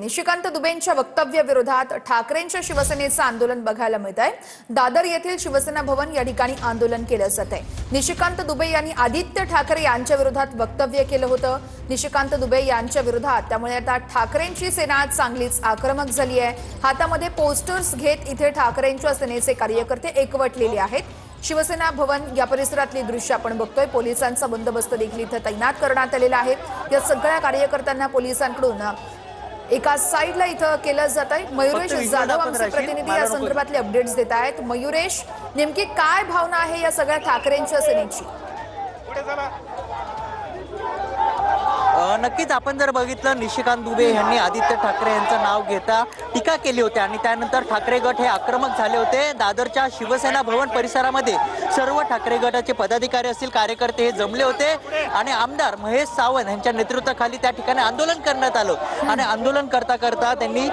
निशिकांत दुबेंच्या वक्तव्याविरोधात ठाकरेंच्या शिवसेनेचं आंदोलन बघायला मिळत आहे। दादर येथील शिवसेना भवन या ठिकाणी आंदोलन केलं जात आहे। निशिकांत दुबे यांनी आदित्य ठाकरे यांच्या विरोधात वक्तव्य केलं होतं। निशिकांत दुबे यांच्या विरोधात त्यामुळे आता ठाकरेंची सेना चांगलीच आक्रमक झाली आहे। हातामध्ये पोस्टर्स घेत इथे ठाकरेंच्या सेनेचे कार्यकर्ते एकवटलेले आहेत। शिवसेना भवन या परिसरातली दृश्य आपण बघतोय। पोलिसांचा बंदोबस्त देखील इथे तैनात करण्यात आलेला आहे। या सगळ्या कार्यकर्त्यांना पोलिसांकडून एका साइडला इथं केलं जात आहे। मयुरेश जाधव आमचे प्रतिनिधी या संदर्भातले अपडेट्स देत आहेत। मयुरेश, नेमकी काय भावना आहे या सगळ्या ठाकरेंच्या सेनेची? नक्कीच आपण जर बघितलं, निशिकांत दुबे यांनी आदित्य ठाकरे यांचं नाव घेता टीका केली होती आणि त्यानंतर ठाकरे गट हे आक्रमक झाले होते। दादरच्या शिवसेना भवन परिसरामध्ये सर्व ठाकरे गटाचे पदाधिकारी असतील, कार्यकर्ते हे जमले होते आणि आमदार महेश सावंत यांच्या नेतृत्वाखाली त्या ठिकाणी आंदोलन करण्यात आलं आणि आंदोलन करता करता त्यांनी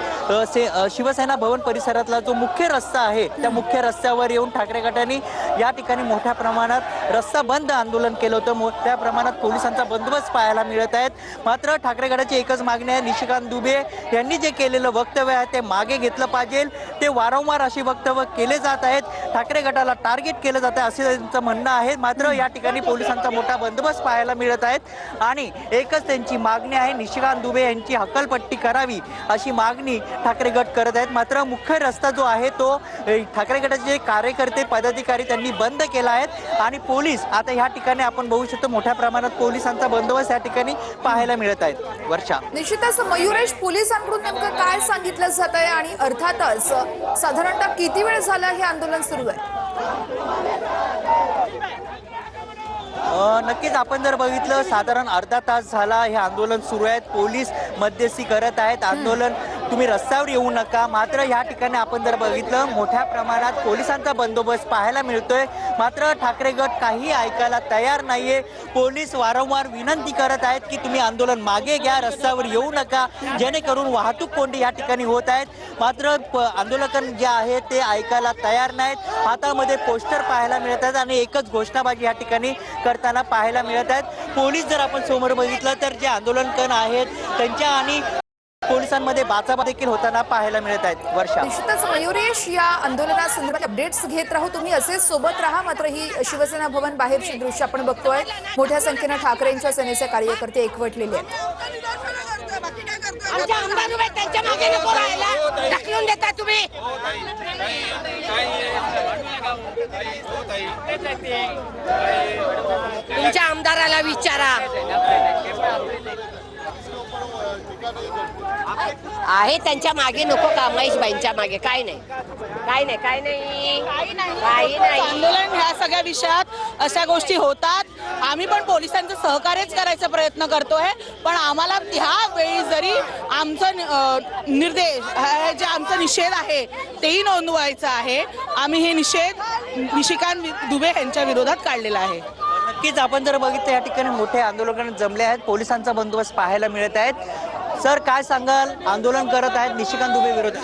शिवसेना भवन परिसरातला जो मुख्य रस्ता आहे त्या मुख्य रस्त्यावर येऊन ठाकरे गटाने या ठिकाणी मोठ्या प्रमाणात रस्ता बंद आंदोलन केलं होतं। मोठ्या प्रमाणात पोलिसांचा बंदोबस्त पाहायला मिळत आहे। मात्र ठाकरे गटाची एकच मागणी आहे, निशिकांत दुबे यांनी जे केलेलं वक्तव्य आहे ते मागे घेतलं पाहिजे। ते वारंवार अशी वक्तव्य केले जात आहेत, ठाकरे गटाला टार्गेट केलं जात आहे असे त्यांचं म्हणणं आहे। मात्र या ठिकाणी पोलिसांचा मोठा बंदोबस्त पाहायला मिळत आहेत आणि एकच त्यांची मागणी आहे, निशिकांत दुबे यांची हकालपट्टी करावी अशी मागणी ठाकरे गट करत आहेत। मात्र मुख्य रस्ता जो आहे तो ठाकरे गटाचे कार्यकर्ते पदाधिकारी त्यांनी बंद केला आहे आणि पोलीस आता या ठिकाणी आपण बघू शकतो मोठ्या प्रमाणात पोलिसांचा बंदोबस्त या ठिकाणी पाहायला मिळत आहेत। वर्षा, निश्चितच मयुरेश, पोलिसांकडून नेमकं काय सांगितलं जात आहे आणि अर्थातच साधारणतः किती वेळ झाला हे आंदोलन सुरू आहे? नक्कीच आपण जर बघितलं साधारण अर्धा तास झाला हे आंदोलन सुरू आहे। पोलीस मध्यस्थी करत आहेत, आंदोलन तुम्ही रस्त्यावर येऊ नका। मात्र या ठिकाणी आपण जर बघितलं मोठ्या प्रमाणात पोलिसांचा बंदोबस्त पाहायला मिळतोय। मात्र ठाकरे गट काही ऐकायला तयार नाहीये। पोलीस वारंवार विनंती करत आहेत की तुम्ही आंदोलन मागे घ्या, रस्त्यावर येऊ नका, जेणेकरून वाहतूक कोंडी या ठिकाणी होत आहेत। मात्र आंदोलक जे आहेत ते ऐकायला तयार नाहीत। हातामध्ये पोस्टर पाहायला मिळत आहेत आणि एकच घोषणाबाजी या ठिकाणी करताना पाहायला मिळत आहेत। पोलीस जर आपण समोर बघितलं तर जे आंदोलनकर्ते आहेत त्यांच्या आणि पोलिसांमध्ये बाचाबाच देखील होताना पाहायला मिळत आहेत। वर्षा, निश्चितच मयुरेश, या आंदोलनासंदर्भात अपडेट्स घेत राहू, तुम्ही असेच सोबत राहा। मात्र ही शिवसेना भवन बाहेरची दृश्य आपण बघतोय। मोठ्या संख्येने ठाकरेंच्या सेनेचे कार्यकर्ते एकवटलेले आहेत। आमच्या आमदार उभे त्यांच्या मागे नको राहायला, ढकलून देता तुम्ही। तुमच्या आमदाराला विचारा, आहे त्यांच्या मागे नको का? महेशबाईंच्या मागे काय नाही, काय नाही, काय नाही, काही नाही। आंदोलन ह्या सगळ्या विषयात अशा गोष्टी होतात। आम्ही पण पोलिसांचं सहकार्यच करायचा प्रयत्न करतोय, पण आम्हाला ह्या वेळी जरी आमचं निर्देश जे आमचा निषेध आहे तेही नोंदवायचं आहे। आम्ही हे निषेध निशिकांत दुबे यांच्या विरोधात काढलेला आहे। नक्कीच आपण जर बघितलं या ठिकाणी मोठे आंदोलन जमले आहेत, पोलिसांचा बंदोबस्त पाहायला मिळत आहेत। सर, काय सांगाल? आंदोलन करत आहेत निशिकांत दुबे विरोधात।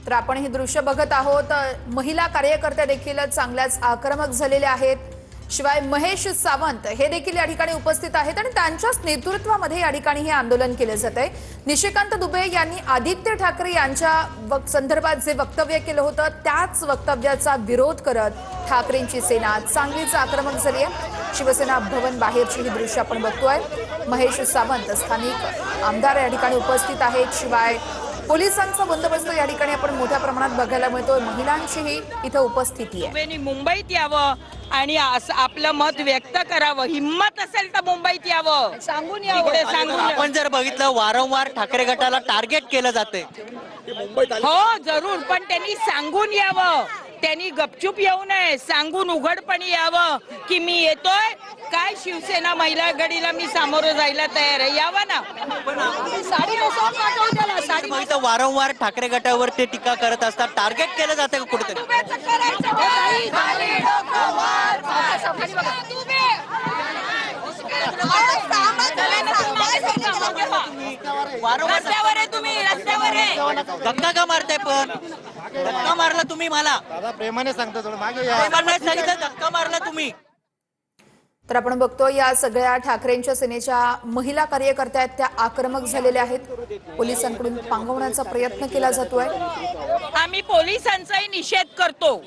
तर आपण हे दृश्य बघत आहोत। महिला कार्यकर्त्या देखील चांगल्याच आक्रमक झालेल्या आहेत। शिवाय महेश सावंत हे देखील या ठिकाणी उपस्थित आहेत आणि त्यांच्याच नेतृत्वामध्ये या ठिकाणी हे आंदोलन केले जात आहे। निशिकांत दुबे यांनी आदित्य ठाकरे यांच्या संदर्भात जे वक्तव्य केलं होतं त्याच वक्तव्याचा विरोध करत ठाकरेंची सेना चांगलीच आक्रमक झाली आहे। शिवसेना भवन बाहेरची ही दृश्य आपण बघतोय। महेश सावंत स्थानिक आमदार या ठिकाणी उपस्थित आहेत। शिवाय पोलिसांचा बंदोबस्त या ठिकाणी आपण मोठ्या प्रमाणात बघायला मिळतोय। महिलांचीही इथं उपस्थिती आहे। मुंबईत यावं आणि आपलं मत व्यक्त करावं, हिम्मत असेल तर मुंबईत यावं, सांगून यावं। आपण जर बघितलं वारंवार ठाकरे गटाला टार्गेट केलं जाते। हो जरूर, पण त्यांनी सांगून यावं, त्यांनी गपचूप येऊ नये, सांगून उघडपणे यावं की मी येतोय, काय शिवसेना महिला आघाडीला मी सामोरं जायला तयार आहे, यावं ना। साडी नेसवून पाठवू त्याला, साडी इथं वारंवार ठाकरे गटावर ते टीका करत असतात, टार्गेट केलं जातं का कुठेतरी? रस्त्यावर आहे तुम्ही, रस्त्यावर आहे। धक्का का मारताय? पण धक्का मारला तुम्ही मला, दादा प्रेमाने सांगतो थोडं मागे या. प्रेमाने सांगितलं धक्का मारला तुम्ही। तर आपण बघतो या सगळ्या ठाकरेंच्या सेनेच्या महिला कार्यकर्त्या आहेत त्या आक्रमक झालेल्या आहेत. पोलिसांकडून पांगवण्याचा प्रयत्न केला जातोय. आम्ही पोलिसांचाही निषेध करतो.